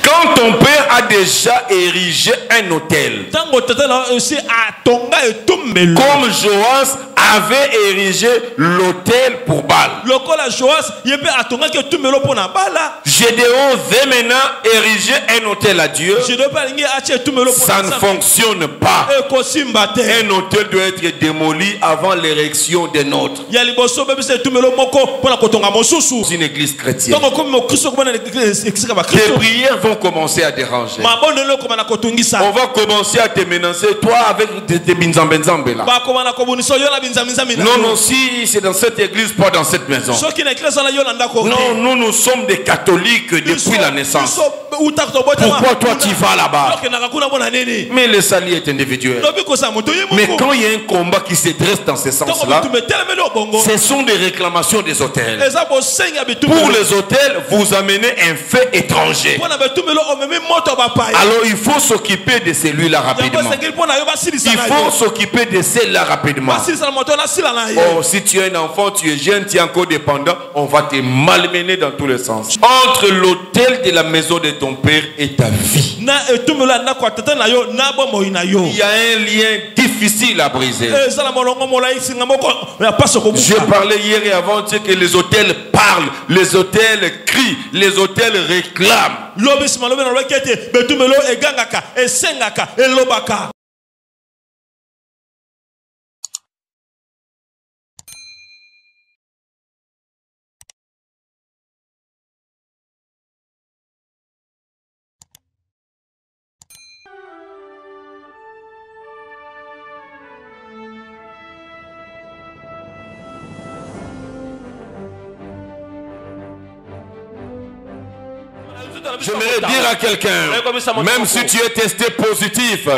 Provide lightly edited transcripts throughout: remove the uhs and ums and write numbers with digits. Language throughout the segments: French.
Quand ton père a déjà érigé un autel, comme Joas avait érigé l'autel pour Baal, Gédéon veut maintenant ériger un autel à Dieu. Ça ne fonctionne pas. Un autel doit être démoli avant l'érection d'un autre. Une église chrétienne. Les prières vont commencer à déranger. On va commencer à te menacer, toi avec tes binzambenzambe là. Non, non, si c'est dans cette église, pas dans cette maison. Non, nous sommes des catholiques depuis la naissance. Pourquoi toi tu vas là-bas? Mais le salut est individuel. Mais quand il y a un combat qui se dresse dans ce sens-là, ce sont des réclamations des hôtels. Pour les hôtels, vous amenez un fait étranger. Alors il faut s'occuper de celui-là rapidement. Il faut s'occuper de celle-là rapidement. Oh, si tu es un enfant, tu es jeune, tu es encore dépendant, on va te malmener dans tous les sens. Entre l'autel de la maison de ton père et ta vie, il y a un lien difficile à briser. J'ai parlé hier et avant-hier que les hôtels parlent, les hôtels crient, les hôtels réclament. J'aimerais dire à quelqu'un, même si tu es testé positif,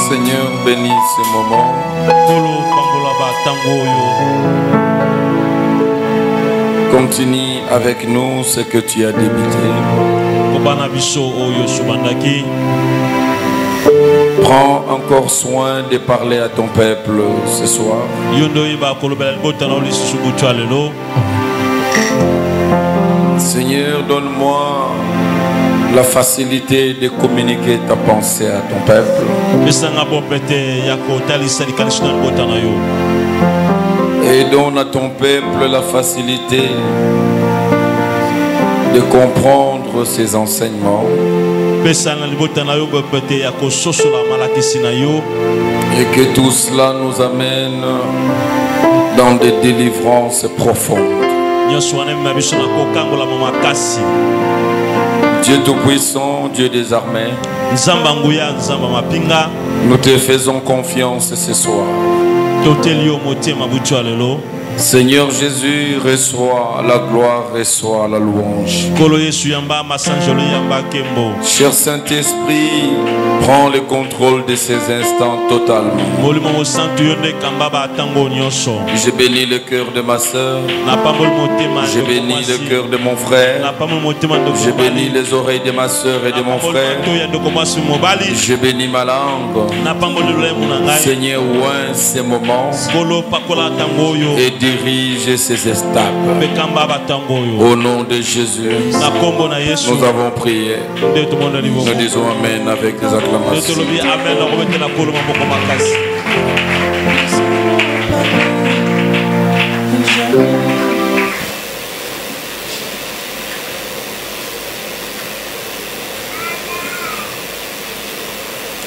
Seigneur, bénis ce moment. Continue avec nous ce que tu as débuté. Prends encore soin de parler à ton peuple ce soir. Seigneur, donne-moi la facilité de communiquer ta pensée à ton peuple. Et donne à ton peuple la facilité de comprendre ses enseignements. Et que tout cela nous amène dans des délivrances profondes. Dieu Tout-Puissant, Dieu des armées, nous te faisons confiance ce soir. Seigneur Jésus, reçois la gloire, reçois la louange. Cher Saint-Esprit, prends le contrôle de ces instants totalement. Je bénis le cœur de ma soeur. Je bénis le cœur de mon frère. Je bénis les oreilles de ma soeur et de mon frère. Je bénis ma langue. Seigneur, oint ces moments et dirige ces étapes. Au nom de Jésus, nous avons prié. Nous disons Amen avec des acclamations.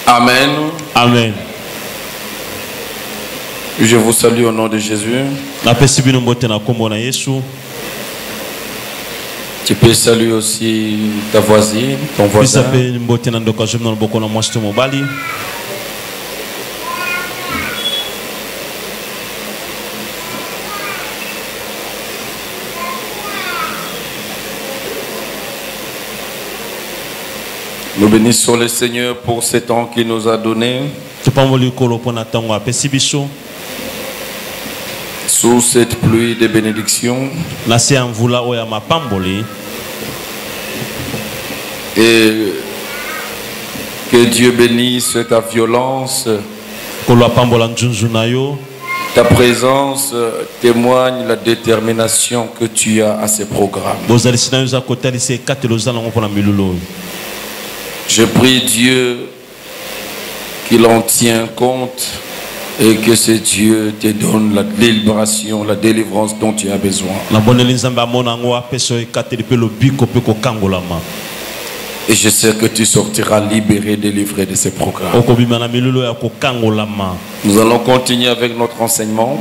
Amen. Amen. Je vous salue au nom de Jésus. Tu peux saluer aussi ta voisine, ton voisin. Nous bénissons le Seigneur pour ce temps qu'il nous a donné. Sous cette pluie de bénédictions. Et que Dieu bénisse ta violence. Ta présence témoigne la détermination que tu as à ces programmes. Je prie Dieu qu'il en tient compte et que ce Dieu te donne la libération, la délivrance dont tu as besoin. Et je sais que tu sortiras libéré, délivré de ces programmes. Nous allons continuer avec notre enseignement.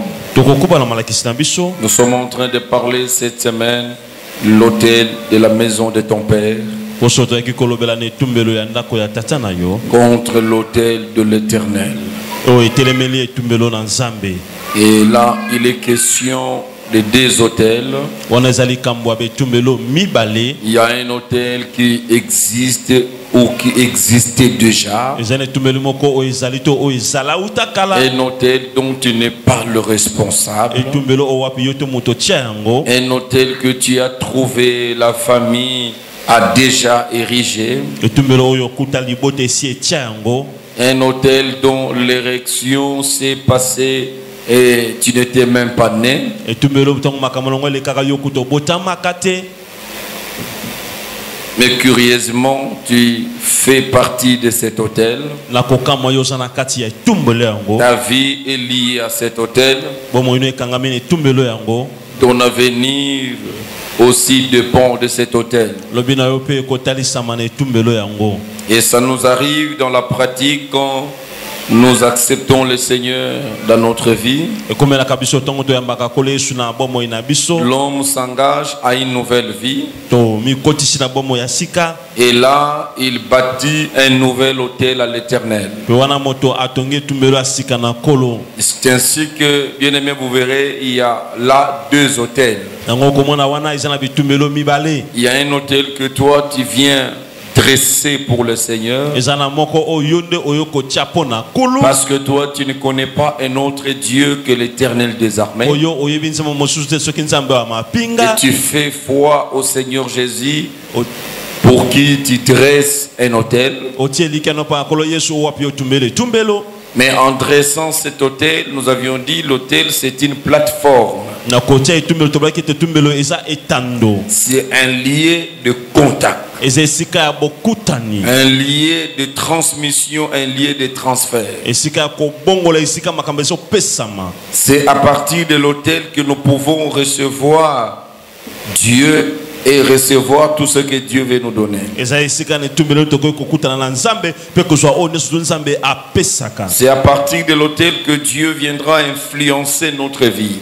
Nous sommes en train de parler cette semaine de l'autel de la maison de ton Père contre l'autel de l'Éternel. Et là, il est question de deux autels. Il y a un autel qui existe ou qui existait déjà. Un autel dont tu n'es pas le responsable. Un autel que tu as trouvé, la famille a déjà érigé. Un autel dont l'érection s'est passée et tu n'étais même pas né. Mais curieusement, tu fais partie de cet autel. Ta vie est liée à cet autel. Ton avenir aussi dépend de cet autel. Et ça nous arrive dans la pratique quand nous acceptons le Seigneur dans notre vie. L'homme s'engage à une nouvelle vie. Et là, il bâtit un nouvel autel à l'Éternel. C'est ainsi que, bien aimé, vous verrez, il y a là deux autels. Il y a un autel que toi, tu viens dressé pour le Seigneur, parce que toi tu ne connais pas un autre Dieu que l'Éternel des armées, et tu fais foi au Seigneur Jésus pour qui tu dresses un autel. Mais en dressant cet autel, nous avions dit l'autel c'est une plateforme. C'est un lien de contact. Un lien de transmission, un lien de transfert. C'est à partir de l'autel que nous pouvons recevoir Dieu et recevoir tout ce que Dieu veut nous donner. C'est à partir de l'autel que Dieu viendra influencer notre vie.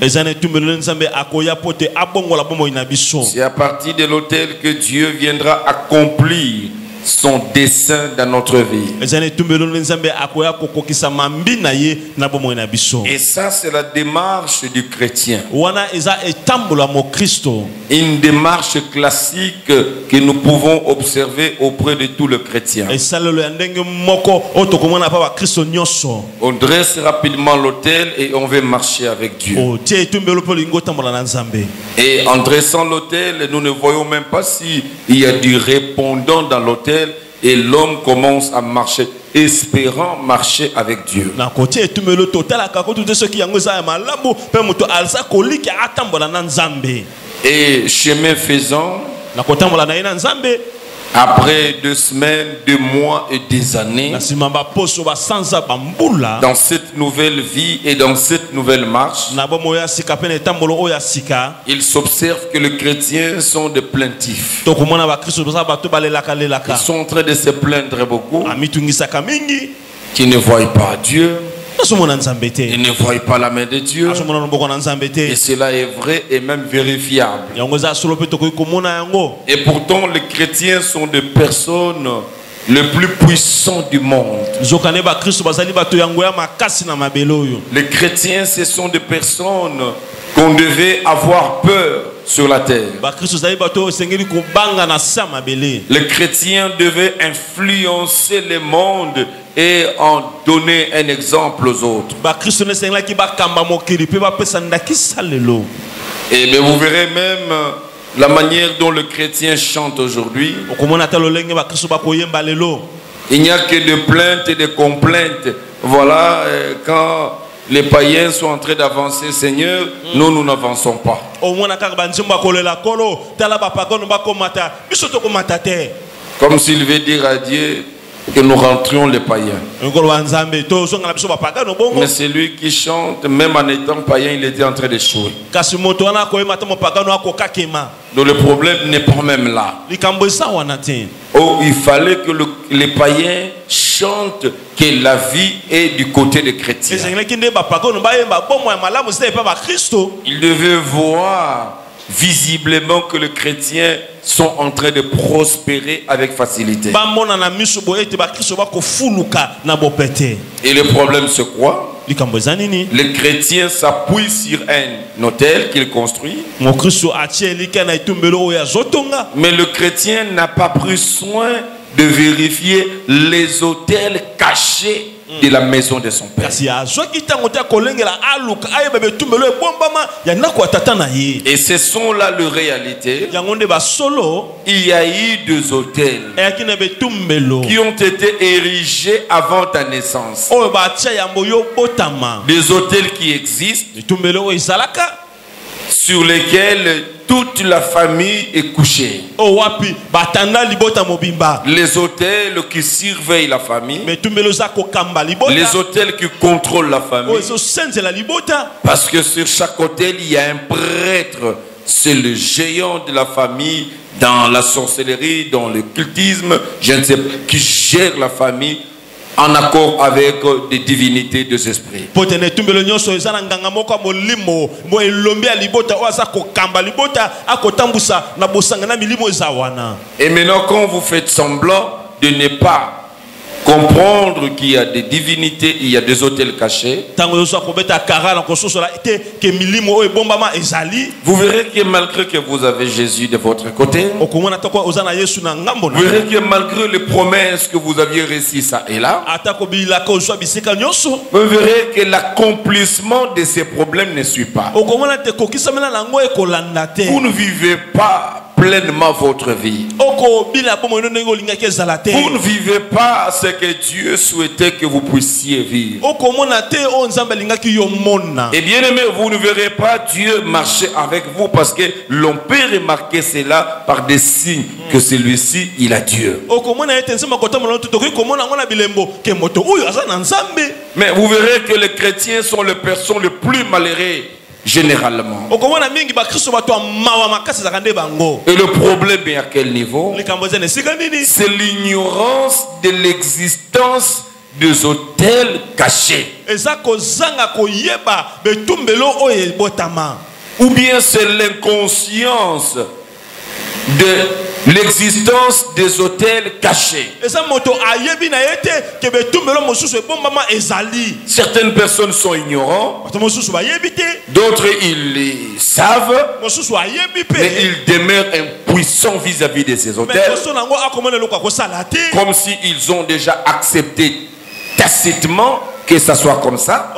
C'est à partir de l'autel que Dieu viendra accomplir son dessein dans notre vie. Et ça, c'est la démarche du chrétien. Une démarche classique que nous pouvons observer auprès de tout le chrétien. On dresse rapidement l'autel et on veut marcher avec Dieu. Et en dressant l'autel, nous ne voyons même pas s'il y a du répondant dans l'autel. Et l'homme commence à marcher, espérant marcher avec Dieu. Et chemin faisant, après 2 semaines, 2 mois et des années, dans cette nouvelle vie et dans cette nouvelle marche, il s'observe que les chrétiens sont des plaintifs. Ils sont en train de se plaindre beaucoup, qui ne voient pas Dieu. Ils ne voient pas la main de Dieu. Et cela est vrai et même vérifiable. Et pourtant, les chrétiens sont des personnes les plus puissants du monde. Les chrétiens, ce sont des personnes qu'on devait avoir peur sur la terre. Les chrétiens devaient influencer le monde et en donner un exemple aux autres. Et bien vous verrez même la manière dont le chrétien chante aujourd'hui. Il n'y a que de plaintes et de complaintes. Voilà, quand les païens sont en train d'avancer, Seigneur, nous n'avançons pas. Comme s'il veut dire à Dieu que nous rentrions les païens. Mais c'est lui qui chante, même en étant païen, il était en train d'échouer. Donc le problème n'est pas même là. Oh, il fallait que les païens chantent que la vie est du côté des chrétiens. Ils devaient voir visiblement que les chrétiens sont en train de prospérer avec facilité. Et le problème c'est quoi? Les chrétiens s'appuient sur un hôtel qu'ils construisent. Mais le chrétien n'a pas pris soin de vérifier les hôtels cachés de la maison de son père. Et ce sont là les réalités. Il y a eu 2 hôtels qui ont été érigés avant ta naissance. Des hôtels qui existent, sur lesquels toute la famille est couchée. Les hôtels qui surveillent la famille. Les hôtels qui contrôlent la famille. Parce que sur chaque hôtel, il y a un prêtre. C'est le géant de la famille dans la sorcellerie, dans le cultisme, je ne sais pas, qui gère la famille en accord avec des divinités des esprits. Et maintenant, quand vous faites semblant de ne pas comprendre qu'il y a des divinités, il y a des hôtels cachés, vous verrez que malgré que vous avez Jésus de votre côté, vous verrez que malgré les promesses que vous aviez reçues ça et là, vous verrez que l'accomplissement de ces problèmes ne suit pas. Vous ne vivez pas pleinement votre vie. Vous ne vivez pas ce que Dieu souhaitait que vous puissiez vivre. Et bien aimé, vous ne verrez pas Dieu marcher avec vous parce que l'on peut remarquer cela par des signes que celui-ci, il a Dieu. Mais vous verrez que les chrétiens sont les personnes les plus malheureuses. Généralement. Et le problème est à quel niveau? C'est l'ignorance de l'existence des hôtels cachés. Ou bien c'est l'inconscience de l'existence des autels cachés. Certaines personnes sont ignorants, d'autres ils les savent, mais ils demeurent impuissants vis-à-vis de ces autels, comme s'ils ont déjà accepté tacitement que ça soit comme ça.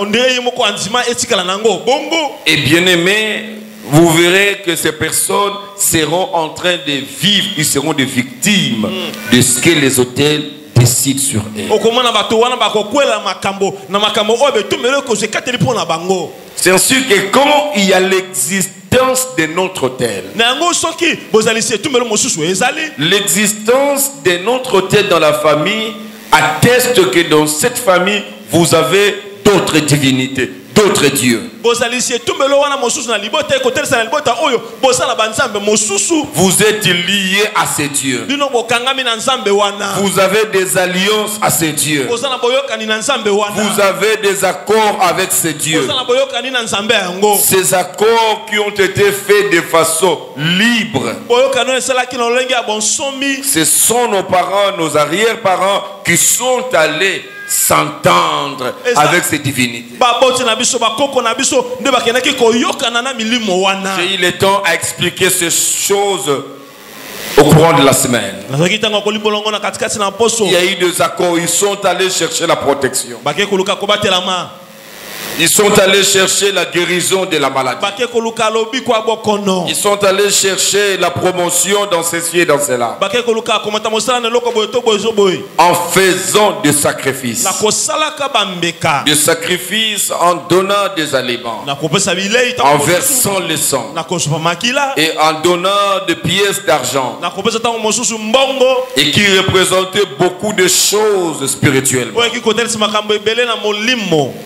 Et bien aimé, vous verrez que ces personnes seront en train de vivre, ils seront des victimes de ce que les autels décident sur eux. C'est ainsi que quand il y a l'existence de notre autel, l'existence de notre autel dans la famille atteste que dans cette famille, vous avez d'autres divinités, d'autres dieux. Vous êtes liés à ces dieux. Vous avez des alliances à ces dieux. Vous avez des accords avec ces dieux. Ces accords qui ont été faits de façon libre. Ce sont nos parents, nos arrière-parents qui sont allés s'entendre avec ces divinités. J'ai eu le temps à expliquer ces choses au courant de la semaine. Il y a eu des accords, ils sont allés chercher la protection. Ils sont allés chercher la guérison de la maladie. Ils sont allés chercher la promotion dans ceci et dans cela. En faisant des sacrifices. Des sacrifices en donnant des aliments. En versant le sang. Et en donnant des pièces d'argent. Et qui représentaient beaucoup de choses spirituellement.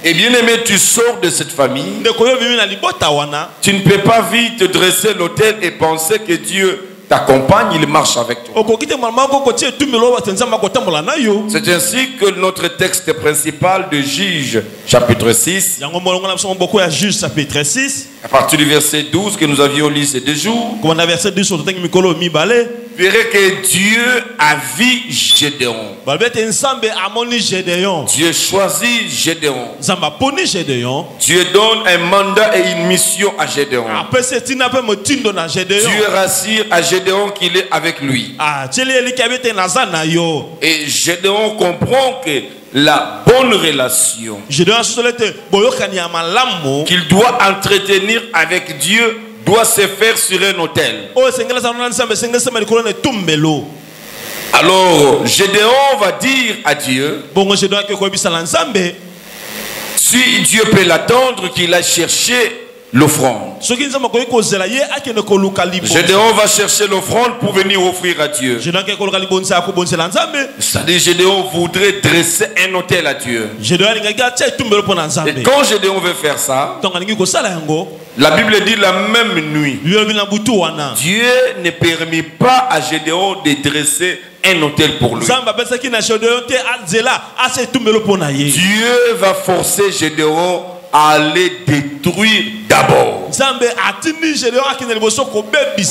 Et bien aimé, tu sors de cette famille, tu ne peux pas vite te dresser l'autel et penser que Dieu t'accompagne, il marche avec toi. C'est ainsi que notre texte principal de Juge chapitre 6, à partir du verset 12 que nous avions lu ces 2 jours, verrez que Dieu a vu Gédéon. Dieu choisit Gédéon. Dieu donne un mandat et une mission à Gédéon. Dieu rassure à Gédéon qu'il est avec lui. Et Gédéon comprend que la bonne relation qu'il doit entretenir avec Dieu doit se faire sur un autel. Alors Gédéon va dire à Dieu, si Dieu peut l'attendre, qu'il a cherché l'offrande. Gédéon va chercher l'offrande pour venir offrir à Dieu. C'est-à-dire Gédéon voudrait dresser un autel à Dieu. Et quand Gédéon veut faire ça, la Bible dit la même nuit, Dieu ne permet pas à Gédéon de dresser un autel pour lui. Dieu va forcer Gédéon à aller détruire d'abord.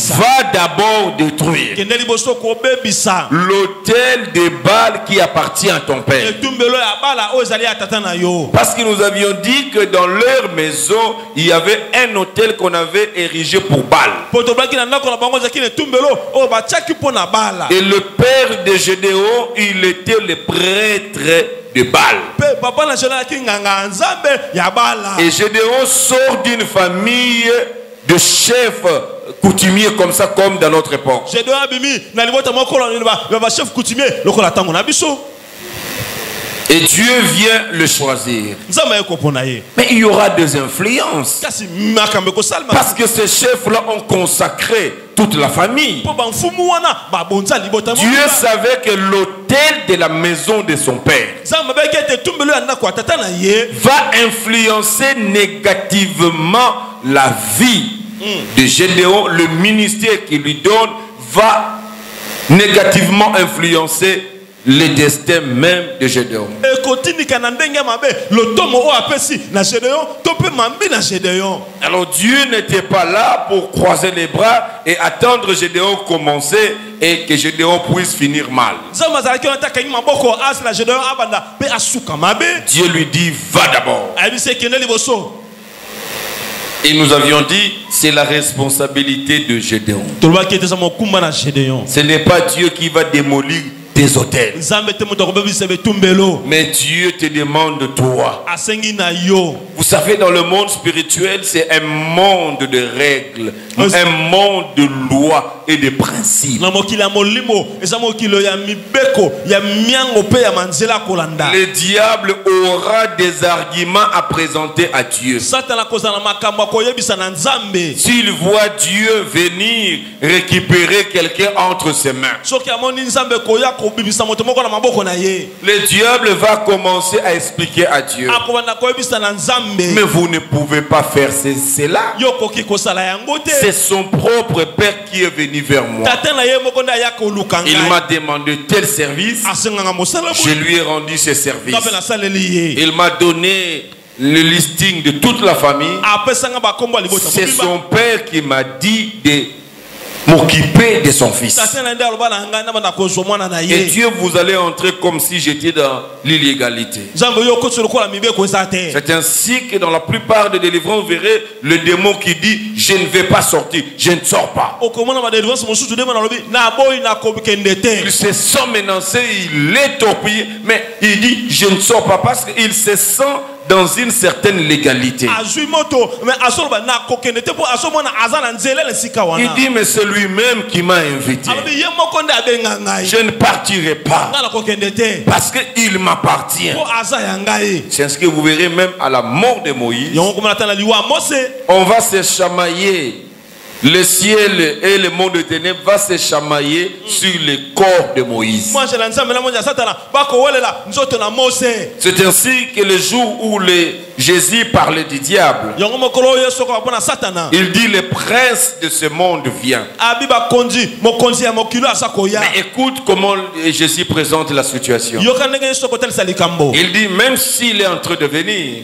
Va d'abord détruire l'autel de Baal qui appartient à ton père. Parce que nous avions dit que dans leur maison, il y avait un autel qu'on avait érigé pour Baal. Et le père de Gédéon, il était le prêtre de Baal. Et Gédéon sort d'une famille de chefs coutumiers comme ça, comme dans notre époque. Et Dieu vient le choisir. Mais il y aura des influences. Parce que ces chefs-là ont consacré toute la famille. Dieu savait que l'autel de la maison de son père va influencer négativement la vie de Gédéon. Le ministère qu'il lui donne va négativement influencer le destin même de Gédéon. Alors Dieu n'était pas là pour croiser les bras et attendre Gédéon commencer et que Gédéon puisse finir mal. Dieu lui dit va d'abord. Et nous avions dit c'est la responsabilité de Gédéon. Ce n'est pas Dieu qui va démolir tes hôtels, mais Dieu te demande toi. Vous savez, dans le monde spirituel, c'est un monde de règles, un monde de lois et de principes. Le diable aura des arguments à présenter à Dieu. S'il voit Dieu venir récupérer quelqu'un entre ses mains, le diable va commencer à expliquer à Dieu, mais vous ne pouvez pas faire cela. C'est son propre père qui est venu vers moi. Il m'a demandé tel service, je lui ai rendu ce service. Il m'a donné le listing de toute la famille. C'est son père qui m'a dit de m'occuper de son fils. Et Dieu, vous allez entrer comme si j'étais dans l'illégalité. C'est ainsi que dans la plupart des délivrances, vous verrez le démon qui dit je ne vais pas sortir, je ne sors pas. Il se sent menacé, il est torpillé, mais il dit je ne sors pas parce qu'il se sent dans une certaine légalité. Il dit mais c'est lui-même qui m'a invité. Je ne partirai pas parce qu'il m'appartient. C'est ce que vous verrez même à la mort de Moïse. On va se chamailler. Le ciel et le monde de ténèbres va se chamailler sur le corps de Moïse. C'est ainsi que le jour où Jésus parlait du diable, il dit le prince de ce monde vient. Mais écoute comment Jésus présente la situation. Il dit même s'il est en train de venir,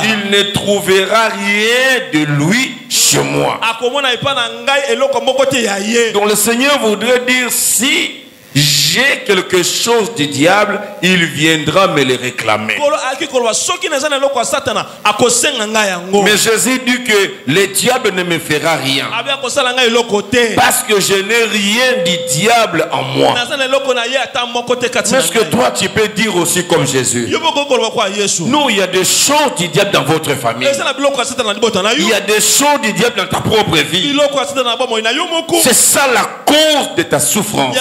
il ne trouvera rien de lui chez moi. Donc le Seigneur voudrait dire si j'ai quelque chose du diable, il viendra me le réclamer. Mais Jésus dit que le diable ne me fera rien parce que je n'ai rien du diable en moi. Mais est-ce que toi tu peux dire aussi comme Jésus? Nous, il y a des choses du diable dans votre famille. Il y a des choses du diable dans ta propre vie. C'est ça la cause de ta souffrance.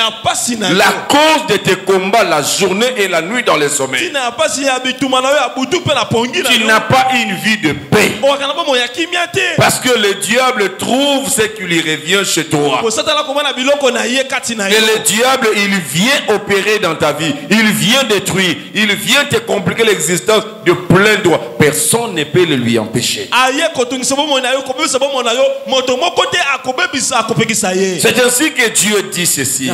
La cause de tes combats la journée et la nuit dans les sommets. Tu n'as pas une vie de paix parce que le diable trouve ce qui lui revient chez toi. Et le diable, il vient opérer dans ta vie, il vient détruire, il vient te compliquer l'existence de plein droit. Personne ne peut le lui empêcher. C'est ainsi que Dieu dit ceci.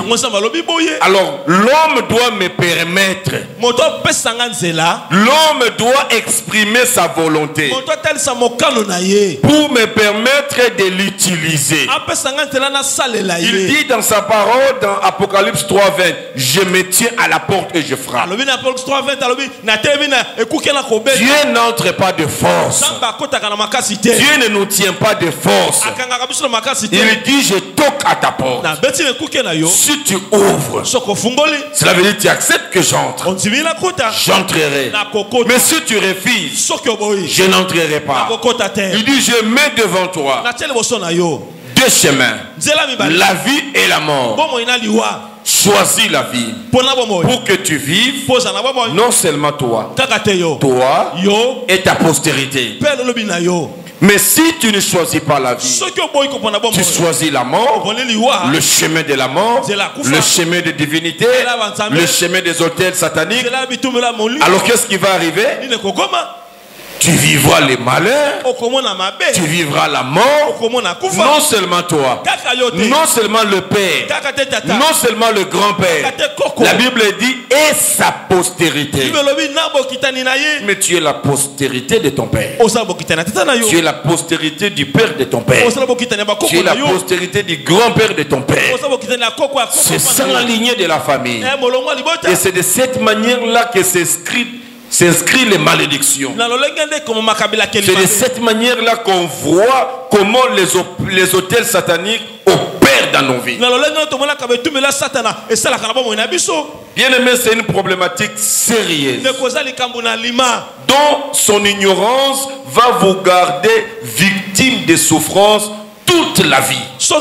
Alors l'homme doit me permettre, l'homme doit exprimer sa volonté pour me permettre de l'utiliser. Il dit dans sa parole dans Apocalypse 3:20, je me tiens à la porte et je frappe. Dieu n'entre pas de force. Dieu ne nous tient pas de force. Il dit je toque à ta porte. Si tu ouvres, cela veut dire tu acceptes que j'entre. J'entrerai. Mais si tu refuses, je n'entrerai pas. Il dit je mets devant toi deux chemins, la vie et la mort. Choisis la vie pour que tu vives, non seulement toi et ta postérité. Mais si tu ne choisis pas la vie, tu choisis la mort, le chemin de la mort, le chemin de divinité, le chemin des autels sataniques. Alors qu'est-ce qui va arriver? tu vivras les malheurs, tu vivras la mort, non seulement toi, non seulement le père, non seulement le grand-père. La Bible dit et sa postérité. Mais tu es la postérité de ton père. Tu es la postérité du père de ton père. Tu es la postérité du grand-père de ton père. C'est ça la lignée de la famille. Et c'est de cette manière-là que s'inscrit les malédictions. C'est de cette manière-là qu'on voit comment les autels sataniques opèrent dans nos vies. Bien aimé, c'est une problématique sérieuse dont son ignorance va vous garder victime de souffrances toute la vie. Vous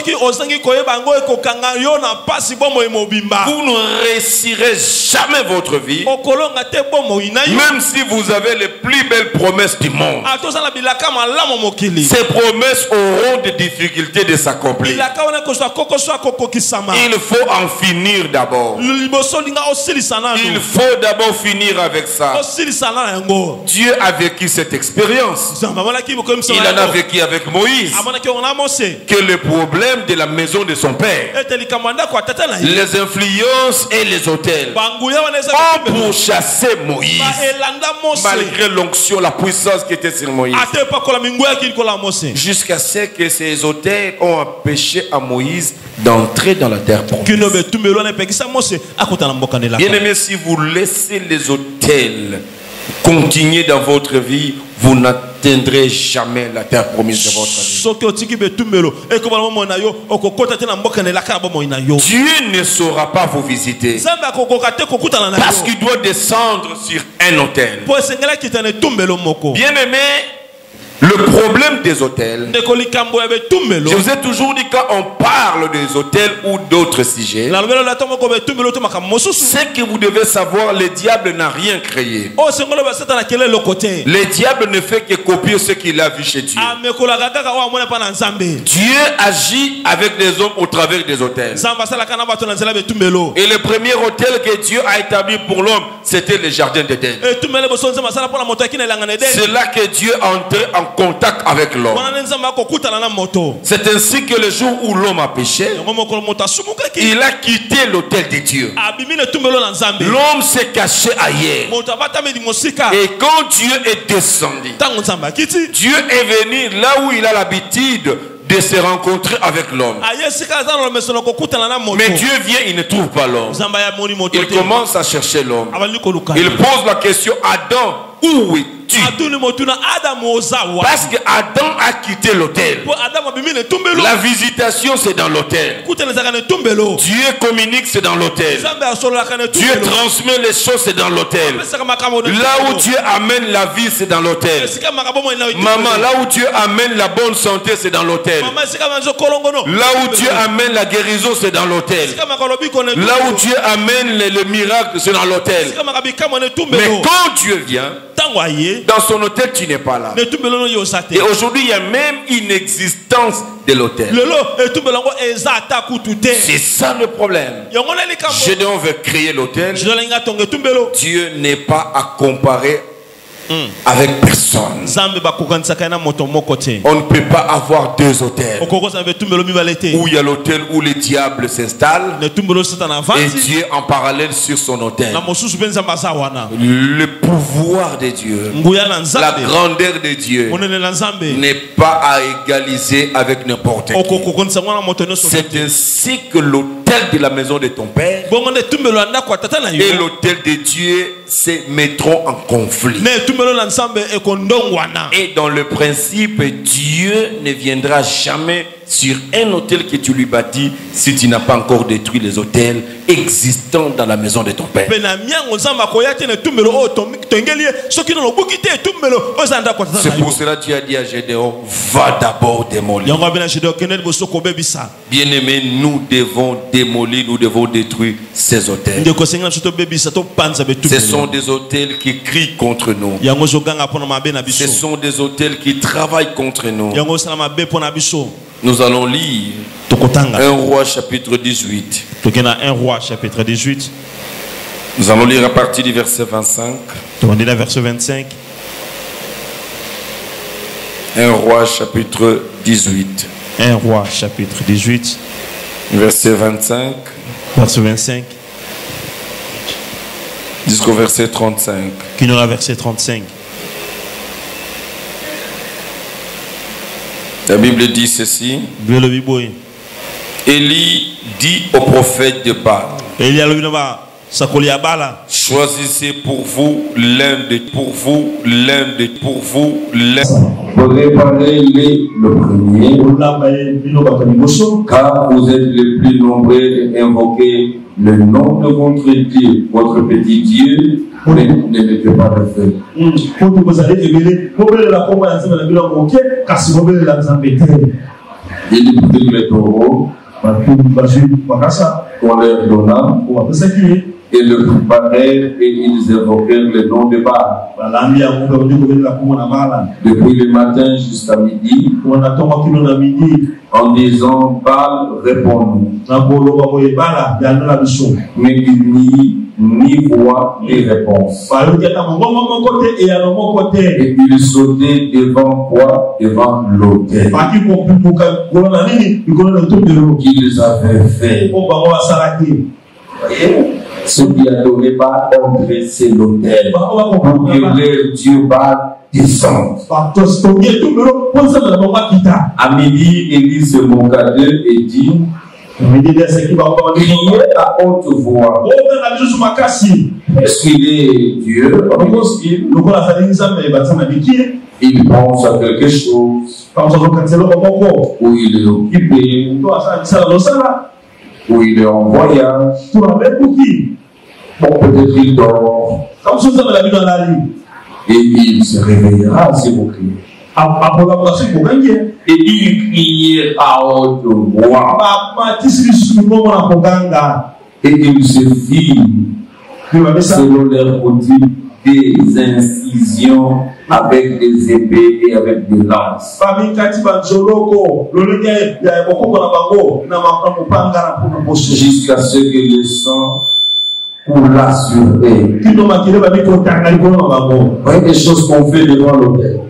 ne réussirez jamais votre vie, même si vous avez les plus belles promesses du monde. Ces promesses auront des difficultés de s'accomplir. Il faut en finir d'abord. Il faut d'abord finir avec ça. Dieu a vécu cette expérience. Il en a vécu avec Moïse. Que le problème de la maison de son père, les influences et les autels ont pourchassé Moïse, malgré l'onction, la puissance qui était sur Moïse, jusqu'à ce que ces autels ont empêché à Moïse d'entrer dans la terre promise. Bien aimé, si vous laissez les autels continuer dans votre vie, vous n'atteindrez jamais la terre promise de votre vie. Dieu ne saura pas vous visiter parce qu'il doit descendre sur un autel. Bien aimé, le problème des autels, je vous ai toujours dit, quand on parle des autels ou d'autres sujets, c'est que vous devez savoir, le diable n'a rien créé. Le diable ne fait que copier ce qu'il a vu chez Dieu. Dieu agit avec des hommes au travers des autels. Et le premier autel que Dieu a établi pour l'homme, c'était le jardin d'Éden. C'est là que Dieu a entré en contact avec l'homme. C'est ainsi que le jour où l'homme a péché, il a quitté l'autel de Dieu. L'homme s'est caché ailleurs. Et quand Dieu est descendu, Dieu est venu là où il a l'habitude de se rencontrer avec l'homme. Mais Dieu vient, il ne trouve pas l'homme. Il commence à chercher l'homme. Il pose la question: Adam, où es-tu? Parce que Adam a quitté l'autel. La visitation, c'est dans l'autel. Dieu communique, c'est dans l'autel. Dieu transmet les choses, c'est dans l'autel. Là où Dieu amène la vie, c'est dans l'autel. Maman, là où Dieu amène la bonne santé, c'est dans l'autel. Là où Dieu amène la guérison, c'est dans l'autel. Là où Dieu amène le miracle, c'est dans l'autel. Mais quand Dieu vient, dans son hôtel, tu n'es pas là. Et aujourd'hui, il y a même une existence de l'hôtel. C'est ça le problème. Je devais créer l'hôtel. Dieu n'est pas à comparer avec personne. On ne peut pas avoir deux hôtels. Où il y a l'hôtel où le diable s'installe et Dieu en parallèle sur son hôtel. Le pouvoir de Dieu, la grandeur de Dieu n'est pas à égaliser avec n'importe qui. C'est ainsi que l'hôtel de la maison de ton père et l'hôtel de Dieu se mettront en conflit. Et dans le principe, Dieu ne viendra jamais sur un hôtel que tu lui bâtis si tu n'as pas encore détruit les hôtels existants dans la maison de ton père. C'est pour cela que tu as dit à Gédéon: va d'abord démolir. Bien aimé, nous devons démolir, nous devons détruire ces hôtels. Ce sont des hôtels qui crient contre nous. Ce sont des hôtels qui travaillent contre nous. Nous allons lire 1 Roi chapitre 18. 1 Roi chapitre 18. Nous allons lire à partir du verset 25. 1 Roi chapitre 18. 1 Roi chapitre 18. Verset 25. Verset 25. Jusqu'au verset 35. Qui nous a verset 35. La Bible dit ceci. Élie dit au prophète de Baal. Choisissez pour vous l'un de préparez-les le premier, car vous êtes les plus nombreux et invoquez le nom de votre Dieu, votre petit Dieu, ne mettez pas de feu. Il prit les taureaux, on leur donna, et le préparèrent et ils évoquèrent le nom de Baal. Depuis le matin jusqu'à midi, en disant Baal, réponds-nous. Mais il ni voix ni réponse. Et il sautait devant quoi? Devant l'autel qu'ils avaient fait. Ceux qui adoraient Baal ont dressé l'autel pour que leur Dieu Baal descende. À midi, Élie se moqua d'eux et dit: criez à haute voix. Est-ce qu'il est Dieu? Il pense à quelque chose, ou il est occupé, ou il est en voyage, bon, peut-être il dort, et il se réveillera si vous criez. Et il criait à haute voix. Et il se fit, selon leur coutume, des incisions avec des épées et avec des lances. Jusqu'à ce que le sang coula sur eux. Voyez des choses qu'on fait devant l'autel.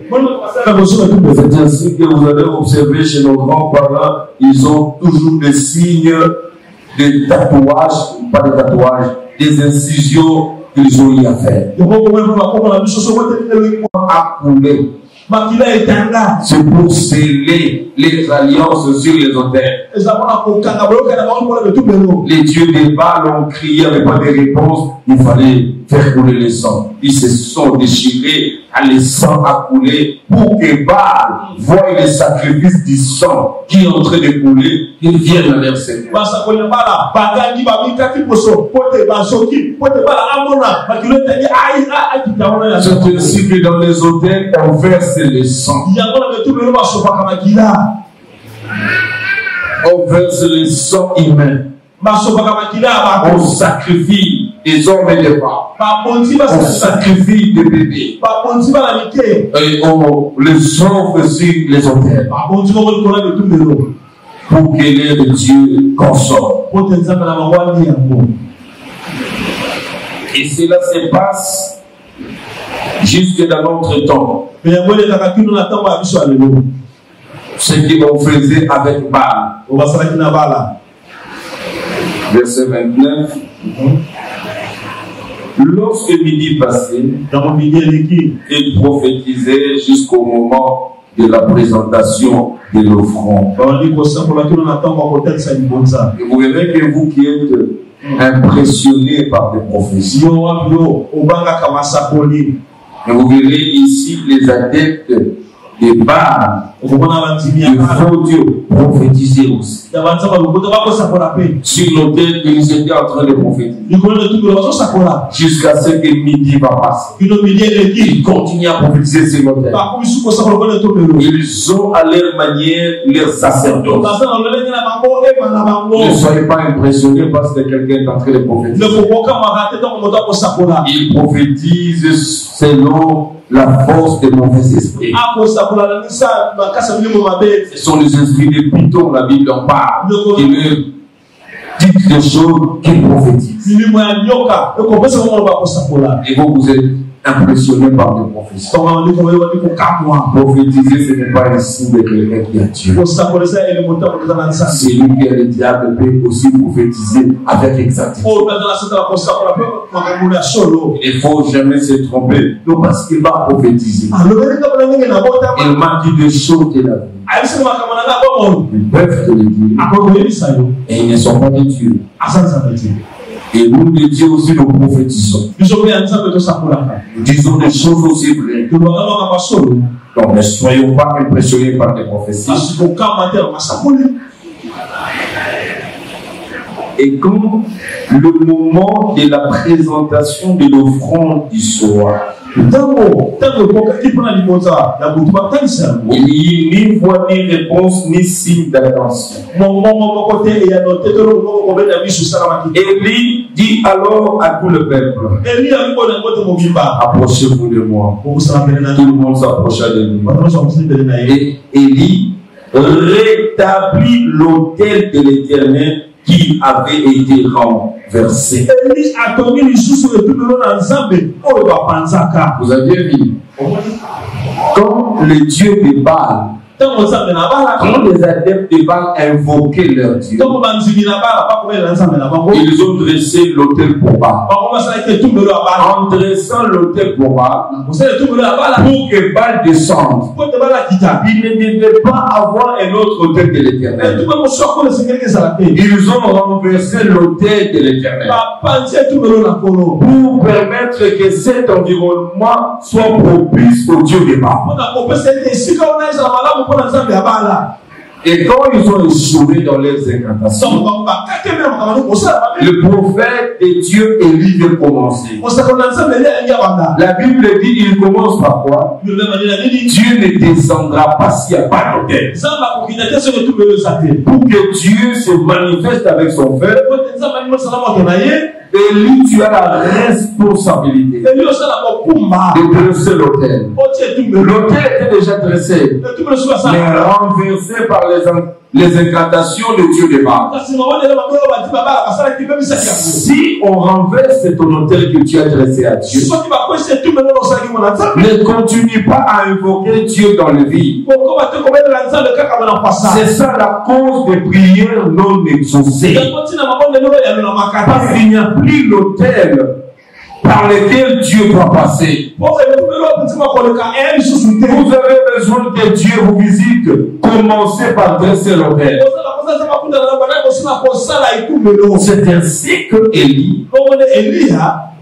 C'est ainsi que vous allez observer chez nos grands-parents, ils ont toujours des signes de tatouages, pas de tatouages, des incisions qu'ils ont eu à faire. C'est pour sceller les alliances sur les autels. Les dieux des Baal ont crié avec pas de réponse. Il fallait faire couler le sang. Ils se sont déchirés à le sang à couler pour que Baal voie le sacrifice du sang qui est en train de couler. Ils viennent à leur Seigneur. C'est ainsi que dans les hôtels, on verse le sang. On verse le sang humain. On sacrifie des hommes et des femmes. On sacrifie des bébés. Et on les offre sur les hôtels. Pour que le Dieu console. Et cela se passe jusque dans notre temps. Ce qu'on faisait avec Baal. Verset 29. Lorsque midi passait, il prophétisait jusqu'au moment de la présentation de l'offrande. Et vous verrez que vous qui êtes impressionné par des prophéties, et vous verrez ici les adeptes des Baal, le faux Dieu, prophétiser aussi. Sur l'autel, ils étaient en train de prophétiser. Jusqu'à ce que midi va passer. Ils continuent à prophétiser sur l'autel. Ils ont à leur manière leur sacerdoce. Ne soyez pas impressionnés parce que quelqu'un est en train de prophétiser. Ils prophétisent selon la force des mauvais esprits. Ce sont les esprits de Python, la Bible en parle, qui leur disent des choses qu'ils prophétisent. Et vous êtes impressionné par des prophéties. Prophétiser, ce n'est pas un signe de quelqu'un qui a Dieu. Celui qui a le diable peut aussi prophétiser avec exactitude. Il ne faut jamais se tromper. Non, parce qu'il va prophétiser. Il m'a dit des choses qu'il a vues. Ils peuvent te le dire. Et ils ne sont pas de Dieu. Et nous, de Dieu aussi, nous prophétisons. Nous disons des choses aussi vraies. Donc, ne soyons pas impressionnés par des prophéties. Et quand le moment de la présentation de l'offrande du soir, il n'y a ni voix, ni réponse, ni signe d'attention. Élie dit alors à tout le peuple, approchez-vous de moi. Tout le monde s'approcha de lui. Et Élie rétablit l'autel de l'Éternel qui avait été renversé. Vous avez vu, quand le Dieu de Baal, quand les adeptes de Baal invoquaient leur Dieu, ils ont dressé l'autel pour Baal. En dressant l'autel pour Baal, pour que Baal descende, il ne devait pas avoir un autre autel de l'Éternel. Ils ont renversé l'autel de l'Éternel pour permettre que cet environnement soit propice au Dieu de Baal. Et quand ils ont échoué dans leurs incantations, le prophète de Dieu Élie veut commencer. La Bible dit il commence par quoi? Dieu ne descendra pas s'il n'y a pas d'autel. Pour que Dieu se manifeste avec son peuple, Élie, tu as la responsabilité de dresser l'autel. L'autel était déjà dressé, mais renversé par les incantations de Dieu de Baal. Si on renverse ton autel que tu as dressé à Dieu, ne continue pas à invoquer Dieu dans le vide. C'est ça la cause des prières non exaucées. Parce qu'il n'y a plus l'autel par lequel Dieu doit passer. Vous avez besoin que Dieu vous visite. Commencez par dresser l'autel. C'est ainsi que Élie,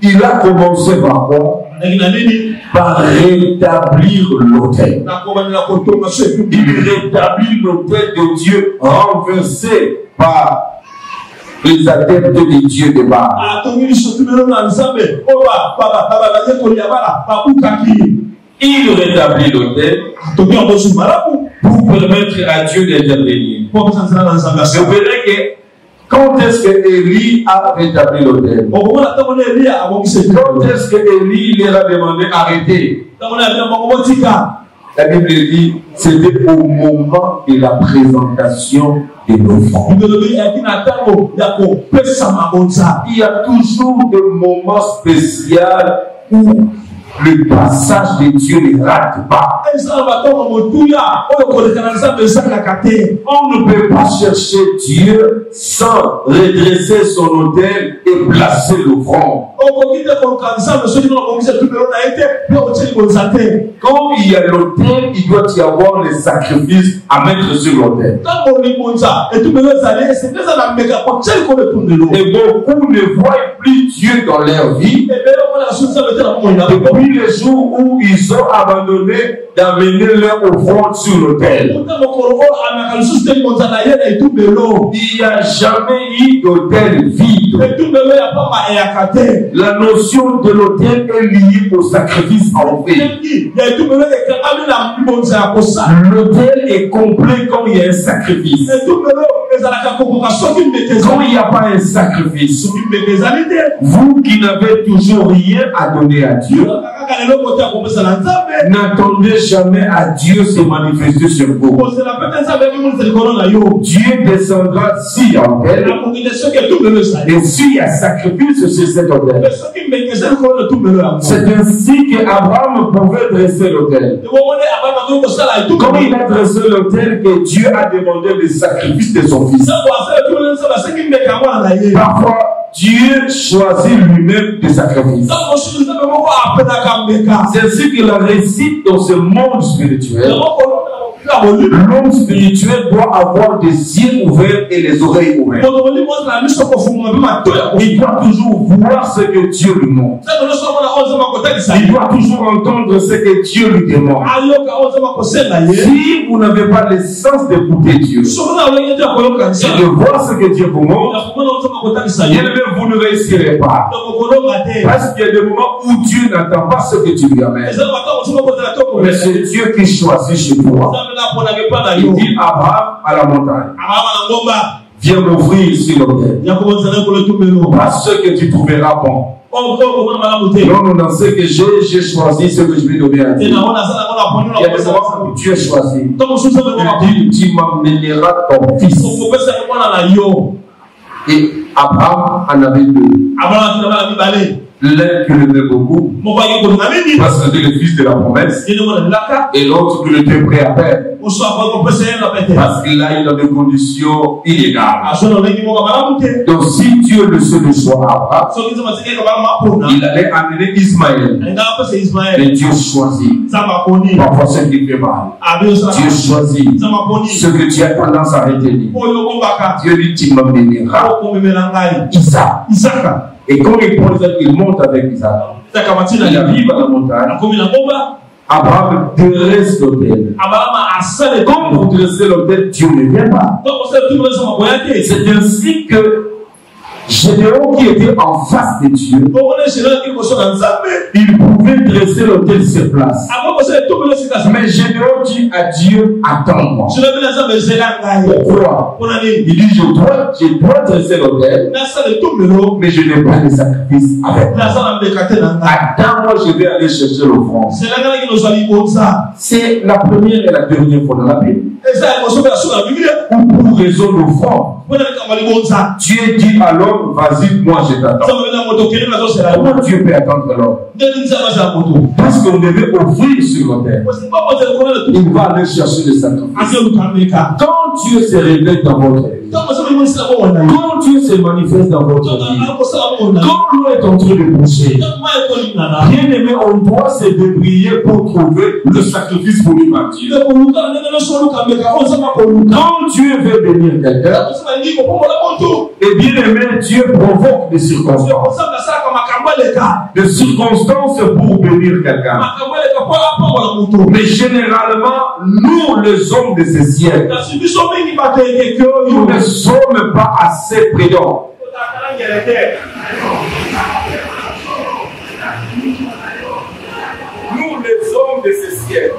il a commencé par quoi? Par rétablir l'autel. Il rétablit l'autel de Dieu renversé par les adeptes de Dieu de Baal. Il rétablit l'autel pour permettre à Dieu d'intervenir. Vous verrez que quand est-ce que Élie a rétabli l'autel? Quand est-ce que Élie leur a demandé d'arrêter? La Bible dit c'était au moment de la présentation de l'offrande. Il y a toujours des moments spéciaux où le passage de Dieu ne rate pas. On ne peut pas chercher Dieu sans redresser son autel et placer l'offrande. Quand il y a l'autel, il doit y avoir les sacrifices à mettre sur l'autel. Et beaucoup ne voient plus Dieu dans leur vie depuis les jours où ils ont abandonné d'amener leur offrande sur l'autel. Il n'y a jamais eu d'autel vide. La notion de l'autel est liée au sacrifice à offrir. L'autel est complet quand il y a un sacrifice. Quand il n'y a pas un sacrifice, vous qui n'avez toujours rien à donner à Dieu, N'attendez jamais à Dieu se manifester sur vous. Dieu descendra si en tel, et s'il y a sacrifice sur cet autel. C'est ainsi qu'Abraham pouvait dresser l'autel. Comme il a dressé l'autel, que Dieu a demandé le sacrifice de son fils. Parfois, Dieu choisit lui-même des sacrifices. C'est ainsi qu'il récite dans ce monde spirituel. L'homme spirituel doit avoir des yeux ouverts et les oreilles ouvertes. Il doit toujours voir ce que Dieu lui montre. Il doit toujours entendre ce que Dieu lui demande. Si vous n'avez pas le sens d'écouter Dieu et de voir ce que Dieu vous montre, vous ne réussirez pas. Parce qu'il y a des moments où Dieu n'attend pas ce que tu lui amènes. Mais c'est Dieu qui choisit chez toi. Il dit Abraham à la montagne, viens m'offrir ici l'autel. Pas ce que tu trouveras bon. Non, dans ce que j'ai choisi ce que je vais donner à Dieu. Il y a des moments où Dieu choisit. Il dit, tu m'amèneras ton fils. Et Abraham en avait deux. L'un qui l'aimait beaucoup, parce que c'était le fils de la promesse, et l'autre qui était prêt à perdre, parce qu'il a eu dans des conditions illégales. Donc si Dieu le sait le choix à Abraham, il allait amener Ismaël. Et Dieu choisit. Parfois ce qui fait mal. Dieu choisit ce que tu as tendance à retenir. Dieu dit, tu m'amèneras Isaac. Et quand il prend Isaac, il monte avec Isaac. Il arrive à la montagne. Abraham dresse l'autel. Comme pour dresser l'autel, Dieu ne vient pas. C'est ainsi que Gédéon, qui était en face de Dieu, il pouvait dresser l'autel sur place. Mais Gédéon dit à Dieu, attends-moi. Pourquoi? Il dit, je dois dresser l'autel, mais je n'ai pas de sacrifice avec moi. Attends-moi, je vais aller chercher l'offrande. C'est la première et la dernière fois dans la Bible. Ou pour raison d'offrande. Dieu dit alors, vas-y, moi je t'attends. Comment Dieu peut attendre l'homme? Parce qu'on devait offrir sur l'autel. Il va aller chercher le sacrifice. Quand Dieu se révèle dans votre vie, quand Dieu se manifeste dans votre vie, quand l'eau est en train de boucher, bien aimé, on doit se débrouiller pour trouver le sacrifice pour lui partir. Quand Dieu veut bénir quelqu'un, et bien aimé, Dieu provoque des circonstances. Des circonstances pour bénir quelqu'un. Mais généralement, nous, les hommes de ce siècle, nous ne sommes pas assez prudents. Nous, les hommes de ce siècle,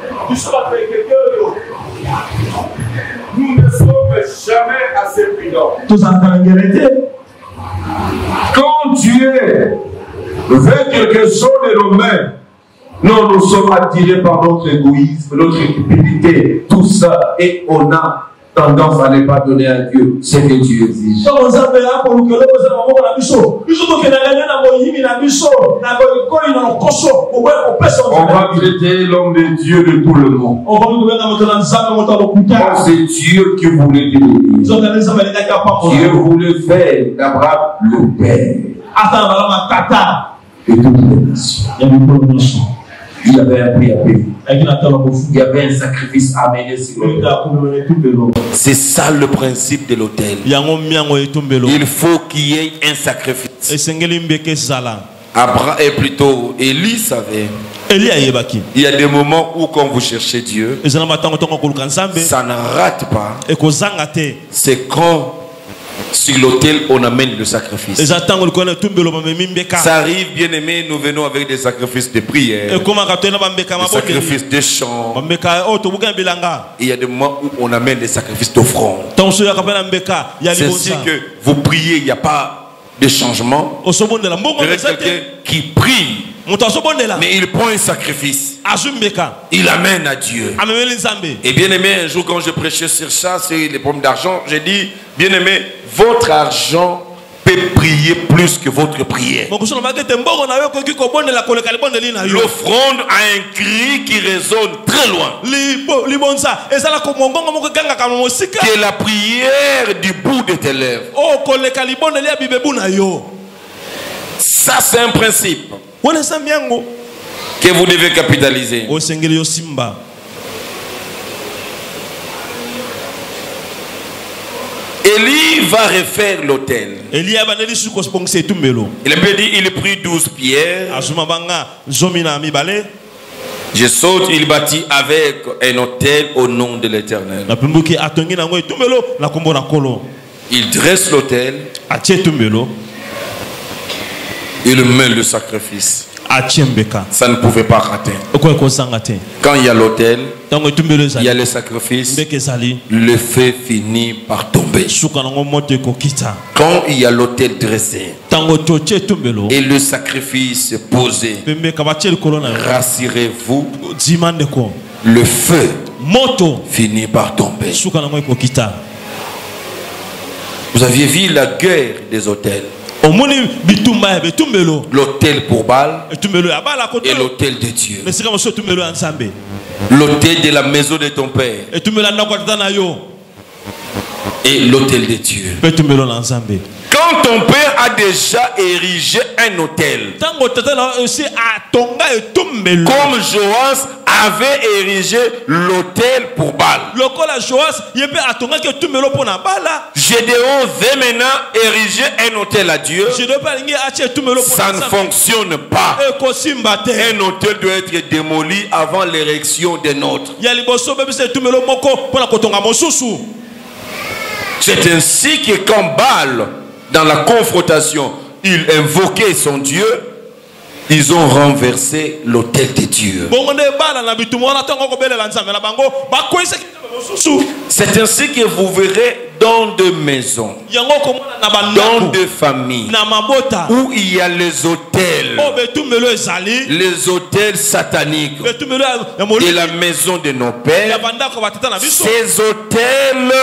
nous ne sommes jamais assez prudents. Quand Dieu veut quelque chose de nos mains, non, nous sommes attirés par notre égoïsme, notre cupidité, tout ça, et on a tendance à ne pas donner à Dieu ce que Dieu exige. On va traiter l'homme de Dieu de tout le monde. C'est Dieu qui voulait bénir. Dieu voulait faire d'Abraham le père de toutes les nations. Il avait un prix à payer. Il y avait un sacrifice à amener sur l'autel. C'est ça le principe de l'autel. Il faut qu'il y ait un sacrifice. Abraham, et plutôt Élie savait. Il y a des moments où quand vous cherchez Dieu, ça ne rate pas. C'est quand sur l'autel on amène le sacrifice. Ça arrive, bien aimé, nous venons avec des sacrifices de prière, des sacrifices de chant. Il y a des moments où on amène des sacrifices d'offrande. C'est ainsi que vous priez, il n'y a pas de changement. Quelqu'un qui prie, mais il prend un sacrifice. Il amène à Dieu. Et bien aimé, un jour quand je prêchais sur ça, sur les problèmes d'argent, j'ai dit, bien aimé, votre argent peut prier plus que votre prière. L'offrande a un cri qui résonne très loin. Que la prière du bout de tes lèvres. Ça c'est un principe que vous devez capitaliser. Élie va refaire l'autel. Il a dit, il prit 12 pierres. Je saute, il bâtit avec un autel au nom de l'Éternel. Il dresse l'autel. Il met le sacrifice. Ça ne pouvait pas rater. Quand il y a l'autel, il y a le sacrifice, le feu finit par tomber. Quand il y a l'autel dressé et le sacrifice posé, rassurez-vous, le feu finit par tomber. Vous aviez vu la guerre des autels. L'autel pour Baal et l'autel de Dieu. L'autel de la maison de ton père et l'autel de Dieu. Quand ton père a déjà érigé un autel, comme Joas avait érigé l'autel pour Baal, Gédéon veut maintenant ériger un autel à Dieu. Ça ne fonctionne pas. Un autel doit être démoli avant l'érection d'un autre. C'est ainsi que quand Baal, dans la confrontation, il invoquait son Dieu, ils ont renversé l'autel de Dieu. C'est ainsi que vous verrez dans deux maisons, dans deux familles, où il y a les autels sataniques de la maison de nos pères. Ces autels,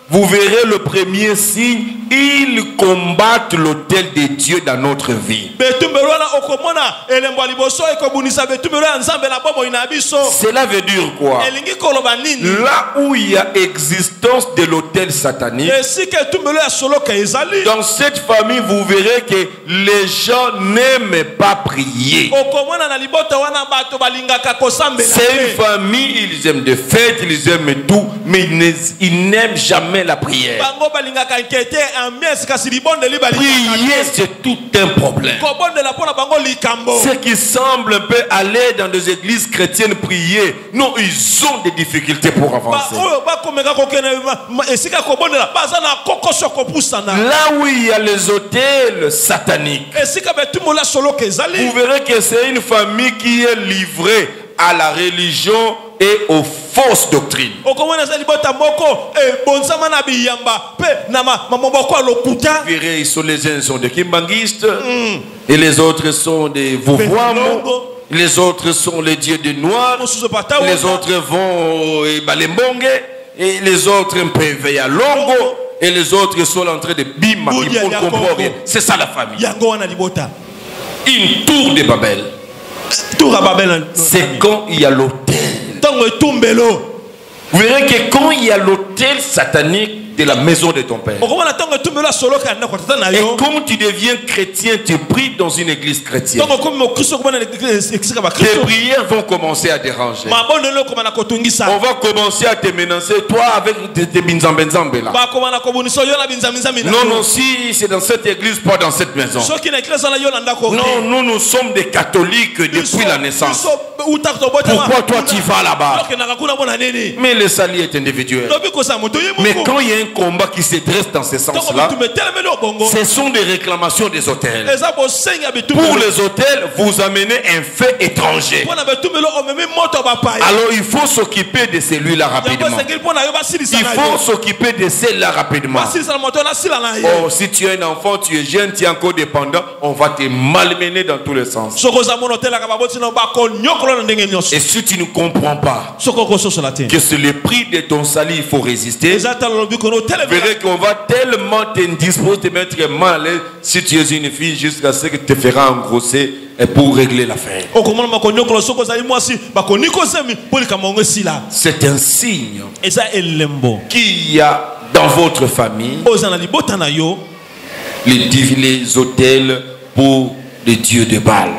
vous verrez le premier signe, ils combattent l'autel de Dieu dans notre vie. Cela veut dire quoi? Là où il y a existence de l'autel satanique, dans cette famille, vous verrez que les gens n'aiment pas prier. C'est une famille, ils aiment des fêtes, ils aiment tout, mais ils n'aiment jamais la prière. Prier, c'est tout un problème. Ceux qui semblent un peu aller dans des églises chrétiennes prier, non, ils ont des difficultés pour avancer. Là où il y a les autels sataniques, vous verrez que c'est une famille qui est livrée à la religion et aux fausses doctrines. Vous verrez, les uns sont des kimbanguistes, et les autres sont des vouvoirs, les autres sont les dieux du noir, les autres vont balembonge, et les autres un peu veillent à longo, et les autres sont en train de bima, ils ne comprennent rien. C'est ça la famille. Une tour de Babel. C'est quand il y a l'autel. Vous verrez que quand il y a l'autel satanique de la maison de ton père, et quand tu deviens chrétien, tu pries dans une église chrétienne, tes prières vont commencer à déranger. On va commencer à te menacer, toi avec tes binzambenzambe là. Non, non, si c'est dans cette église, pas dans cette maison. Non, nous sommes des catholiques depuis la naissance. Pourquoi toi tu vas là-bas? Mais le salut est individuel. Mais quand il y a un combat qui se dresse dans ce sens-là. Ce sont des réclamations des hôtels. Pour les hôtels, vous amenez un fait étranger. Alors il faut s'occuper de celui-là rapidement. Il faut s'occuper de celle-là rapidement. Oh, si tu es un enfant, tu es jeune, tu es encore dépendant, on va te malmener dans tous les sens. Et si tu ne comprends pas que c'est le prix de ton salut, il faut résister. Vous verrez qu'on va tellement t'indisposer, te mettre mal à l'aise si tu es une fille jusqu'à ce que tu te feras engrosser et pour régler l'affaire. C'est un signe qu'il y a dans votre famille les hôtels pour les dieux de Baal.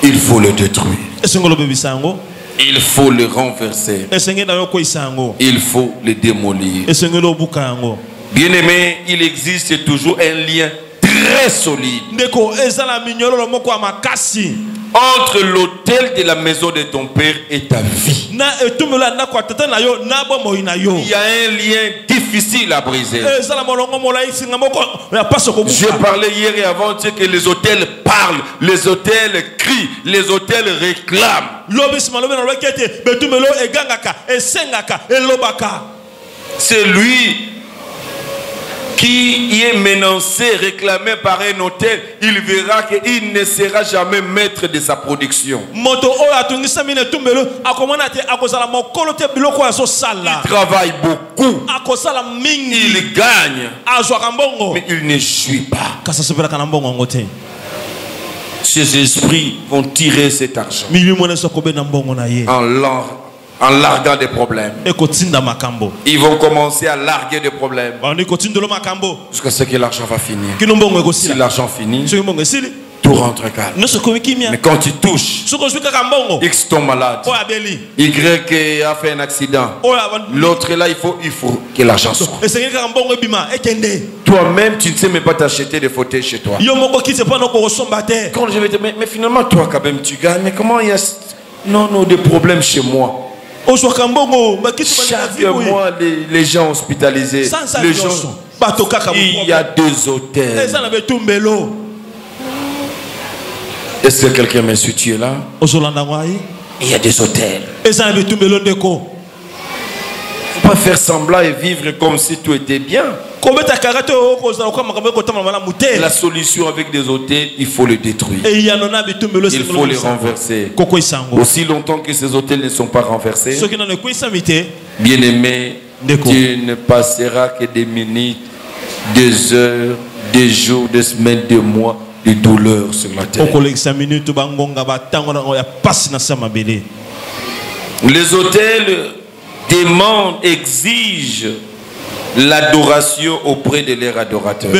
Il faut le détruire. Il faut le renverser. Il faut le démolir. Bien-aimé, il existe toujours un lien très solide entre l'autel de la maison de ton père et ta vie. Il y a un lien difficile à briser. Je parlais hier et avant-hier que les hôtels parlent, les hôtels crient, les hôtels réclament. C'est lui qui est menacé, réclamé par un hôtel, il verra qu'il ne sera jamais maître de sa production. Il travaille beaucoup, il gagne, mais il ne jouit pas. Ces esprits vont tirer cet argent en larguant des problèmes. Ils vont commencer à larguer des problèmes jusqu'à ce que l'argent va finir. Si l'argent finit, tout rentre calme. Mais quand tu touches, X tombe malade, Y a fait un accident, l'autre est là, il faut que l'argent sorte. Toi-même, tu ne sais même pas t'acheter des fauteuils chez toi. Quand je vais te dire, mais finalement, toi quand même, tu gagnes. Mais comment il y a des problèmes chez moi? Chaque mois, les gens hospitalisés, les gens, il y a 2 hôtels. Est-ce que quelqu'un me suit? Tu es là? Il y a des hôtels. Il ne faut pas faire semblant et vivre comme si tout était bien. La solution avec des hôtels, il faut le détruire. Il faut les renverser. Aussi longtemps que ces hôtels ne sont pas renversés, bien aimé, tu ne passeras que des minutes, des heures, des jours, des semaines, des mois de douleur sur la terre. Les hôtels demandent, exigent l'adoration auprès de leurs adorateurs.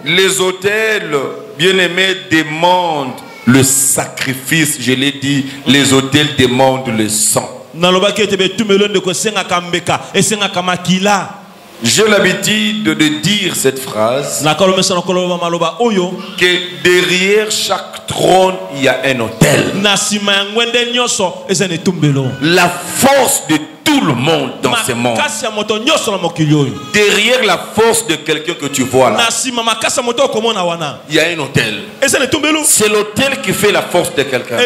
Les hôtels, bien-aimés, demandent le sacrifice. Je l'ai dit, les hôtels demandent le sang. J'ai l'habitude de dire cette phrase, que derrière chaque trône, il y a un autel. La force de tout le monde dans ce monde, derrière la force de quelqu'un que tu vois là, il y a un autel. C'est l'autel qui fait la force de quelqu'un.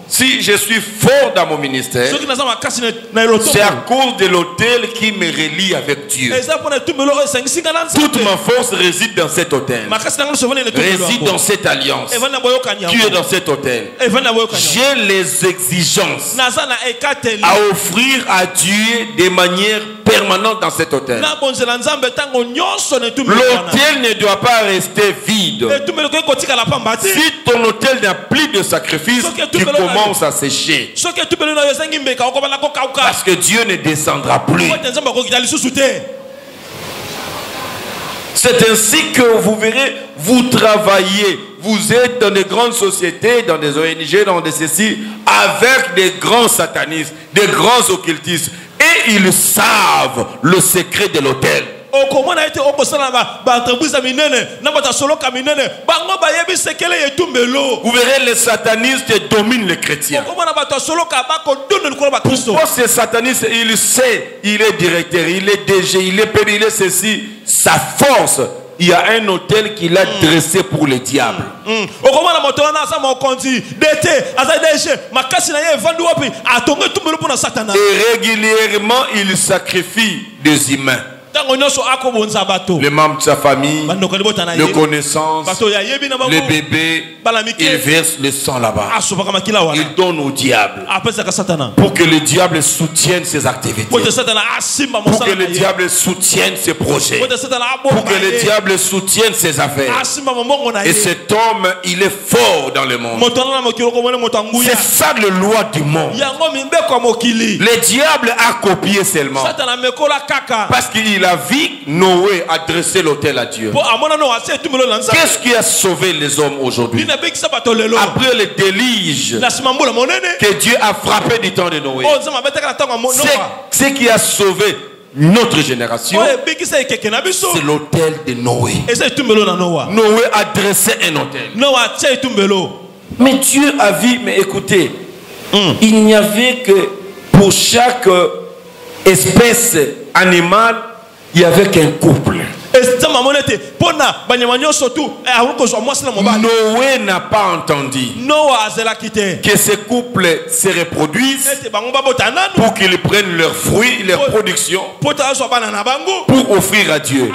Si je suis fort dans mon ministère, c'est à cause de l'autel qui me relie avec Dieu. Toute ma force réside dans cet autel, réside dans cette alliance. Tu es dans cet autel. J'ai les exigences à offrir à Dieu de manière permanente dans cet autel. L'autel ne doit pas rester vide. Si ton autel n'a plus de sacrifice, tu commences à sécher. Parce que Dieu ne descendra plus. C'est ainsi que vous verrez, vous travaillez, vous êtes dans des grandes sociétés, dans des ONG, dans des ceci, avec des grands satanistes, des grands occultistes, et ils savent le secret de l'autel. Vous verrez, les satanistes dominent les chrétiens. Pourquoi ces satanistes, il sait, il est directeur, il est DG, il est père, il est ceci, sa force. Il y a un hôtel qu'il a dressé pour le diable. Et régulièrement, il sacrifie des humains. Les membres de sa famille, les connaissances, les bébés, il verse le sang là-bas. Il donne au diable pour que le diable soutienne ses activités, pour que le diable soutienne ses projets, pour que le diable soutienne ses affaires. Et cet homme, il est fort dans le monde. C'est ça la loi du monde. Le diable a copié seulement parce qu'il a vu Noé adresser l'autel à Dieu. Qu'est-ce qui a sauvé les hommes aujourd'hui? Après le déluge que Dieu a frappé du temps de Noé, ce qui a sauvé notre génération, c'est l'autel de Noé. Noé a dressé un autel. Mais Dieu a vu, mais écoutez, il n'y avait que pour chaque espèce animale, il y avait qu'un couple. Noé n'a pas entendu que ces couples se reproduisent pour qu'ils prennent leurs fruits, leurs productions, pour offrir à Dieu.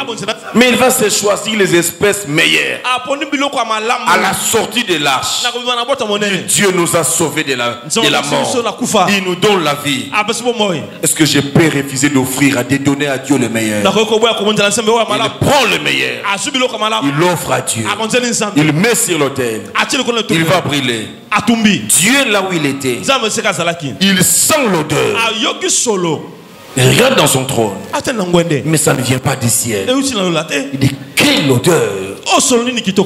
Mais il va se choisir les espèces meilleures à la sortie de l'arche. Dieu nous a sauvés de la mort. Il nous donne la vie. Est-ce que je peux refuser d'offrir, de donner à Dieu le meilleur? Il prend le meilleur, il l'offre à Dieu, il met sur l'autel, il va brûler. Dieu, là où il était, il sent l'odeur. Il regarde dans son trône, mais ça ne vient pas du ciel. Il dit, quelle odeur!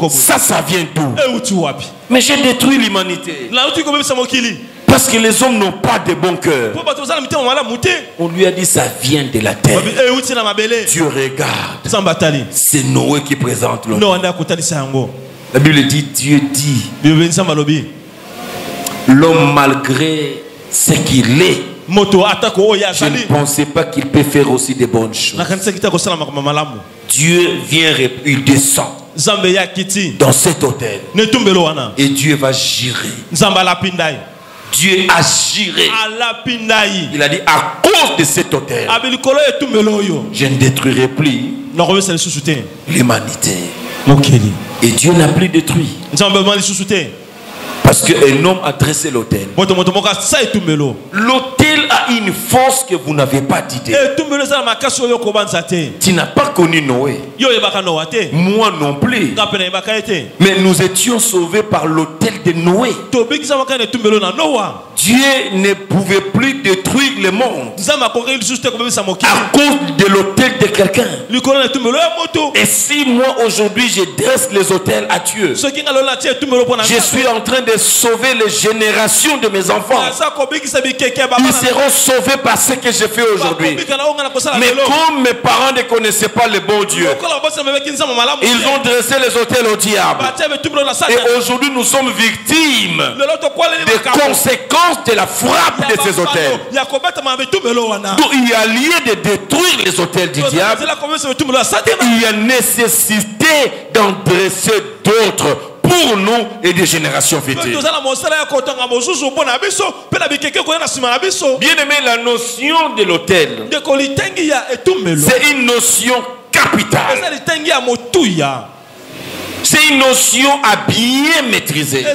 Ça vient d'où? Mais j'ai détruit l'humanité parce que les hommes n'ont pas de bon cœur. On lui a dit, ça vient de la terre. Dieu regarde, c'est Noé qui présente l'autel. La Bible dit, Dieu dit, l'homme malgré ce qu'il est, je ne pensais pas qu'il peut faire aussi de bonnes choses. Dieu vient, il descend dans cet autel et Dieu va girer. Dieu a giré. Il a dit, à cause de cet autel, je ne détruirai plus l'humanité. Et Dieu n'a plus détruit. Parce qu'un homme a dressé l'autel. L'autel a une force que vous n'avez pas d'idée. Tu n'as pas connu Noé. Moi non plus. Mais nous étions sauvés par l'autel de Noé. Dieu ne pouvait plus détruire le monde à cause de l'autel de quelqu'un. Et si moi aujourd'hui je dresse les autels à Dieu, je suis en train de sauver les générations de mes enfants. Ils seront sauvés par ce que je fais aujourd'hui. Mais comme mes parents ne connaissaient pas le bon Dieu, ils ont dressé les autels au diable. Et aujourd'hui nous sommes victimes des conséquences de la frappe de ces autels. Donc il y a lieu de détruire les autels du diable. Il y a nécessité d'en dresser d'autres pour nous et des générations futures. Bien aimé, la notion de l'autel, c'est une notion capitale. C'est une notion à bien maîtriser.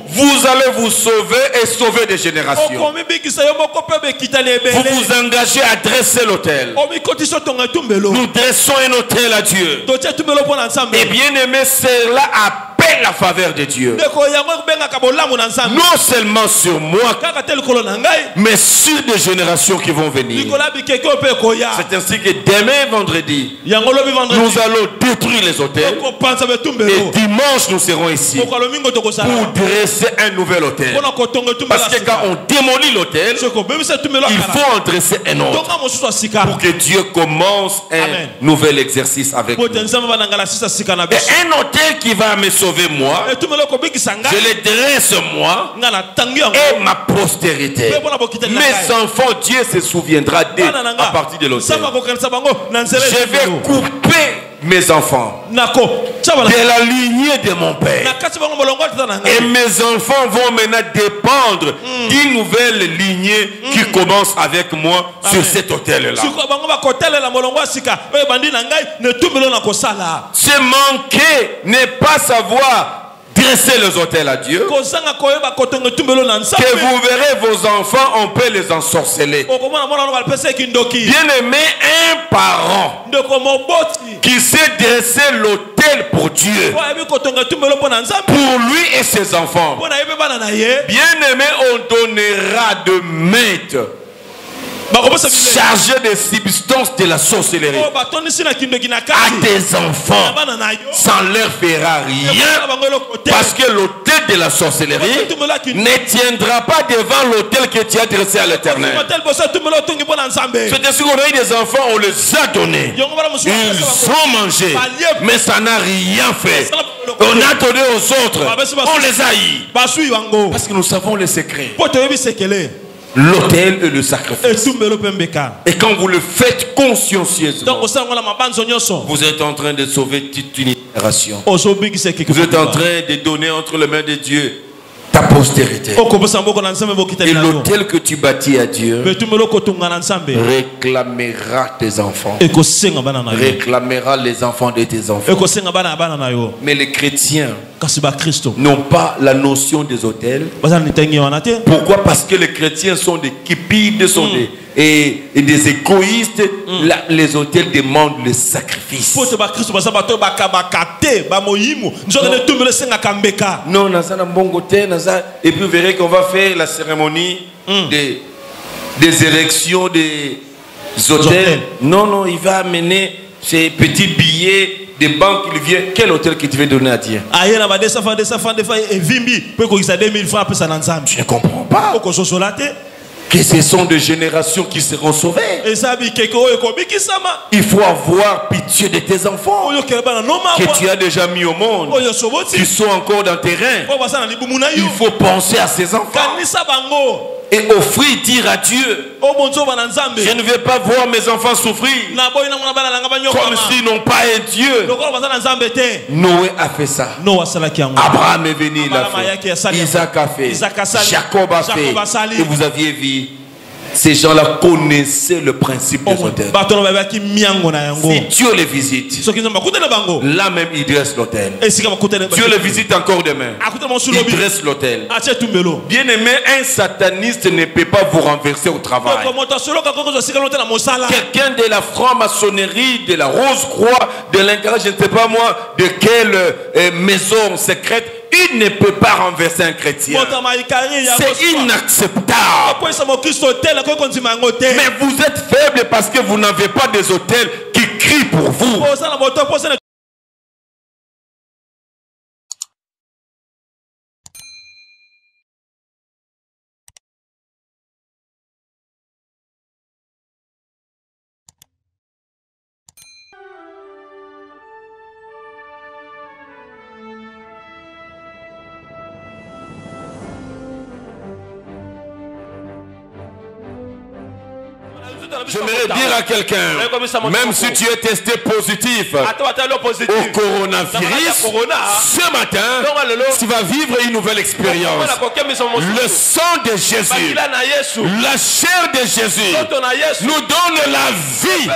Vous allez vous sauver et sauver des générations. Vous vous engagez à dresser l'autel. Nous dressons un autel à Dieu. Et bien aimé, cela appelle et la faveur de Dieu. Non seulement sur moi, mais sur des générations qui vont venir. C'est ainsi que demain vendredi, nous allons détruire les autels. Et dimanche, nous serons ici pour dresser un nouvel autel. Parce que quand on démolit l'autel, il faut en dresser un autre pour que Dieu commence un nouvel exercice avec nous. Et un autel qui va me sauver moi, je le dresse moi et ma postérité. Mes enfants, Dieu se souviendra d'eux à partir de l'autel. Je vais couper mes enfants de la lignée de mon père. Et mes enfants vont maintenant dépendre d'une nouvelle lignée qui commence avec moi sur cet autel-là. Se manquer n'est pas savoir dresser les autels à Dieu, que vous verrez vos enfants, on peut les ensorceler. Bien aimé, un parent qui sait dresser l'autel pour Dieu, pour lui et ses enfants, bien aimé, on donnera de maîtres chargé des substances de la sorcellerie à des enfants, ça ne leur fera rien, parce que l'autel de la sorcellerie ne tiendra pas devant l'autel que tu as dressé à l'Éternel. C'est ainsi qu'on a eu des enfants, on les a donnés, ils ont mangé, mais ça n'a rien fait. On a donné aux autres, on les a eu, parce que nous savons les secrets. L'autel et le sacrifice. Et quand vous le faites consciencieusement, vous êtes en train de sauver toute une génération. Vous êtes en train de donner entre les mains de Dieu ta postérité. Et l'autel que tu bâtis à Dieu réclamera tes enfants, réclamera les enfants de tes enfants. Mais les chrétiens n'ont pas la notion des autels. Pourquoi? Parce que les chrétiens sont des cupides, sont et des égoïstes. Les autels demandent le sacrifice. Non, et puis vous verrez qu'on va faire la cérémonie des érections des autels. Non, il va amener ces petits billets des banques, il vient. Quel hôtel que tu veux donner à Dieu? Je ne comprends pas que ce sont des générations qui seront sauvées. Il faut avoir pitié de tes enfants que tu as déjà mis au monde, qui sont encore dans tes reins. Il faut penser à ces enfants et offrir, dire à Dieu, je ne vais pas voir mes enfants souffrir comme s'ils n'ont pas un Dieu. Noé a fait ça, Abraham est venu, il a fait, Isaac a fait, Jacob a fait, et vous aviez vu. Ces gens-là connaissaient le principe des autels. Si Dieu les visite, là même il dresse l'autel. Dieu les visite encore demain, il dresse l'autel. Bien aimé, un sataniste ne peut pas vous renverser au travail. Quelqu'un de la franc-maçonnerie, de la Rose-Croix, de l'Incarnat, je ne sais pas moi, de quelle maison secrète, il ne peut pas renverser un chrétien. C'est inacceptable. Mais vous êtes faible parce que vous n'avez pas des autels qui crient pour vous. J'aimerais dire à quelqu'un, même si tu es testé positif au coronavirus, ce matin, tu vas vivre une nouvelle expérience. Le sang de Jésus, la chair de Jésus nous donne la vie.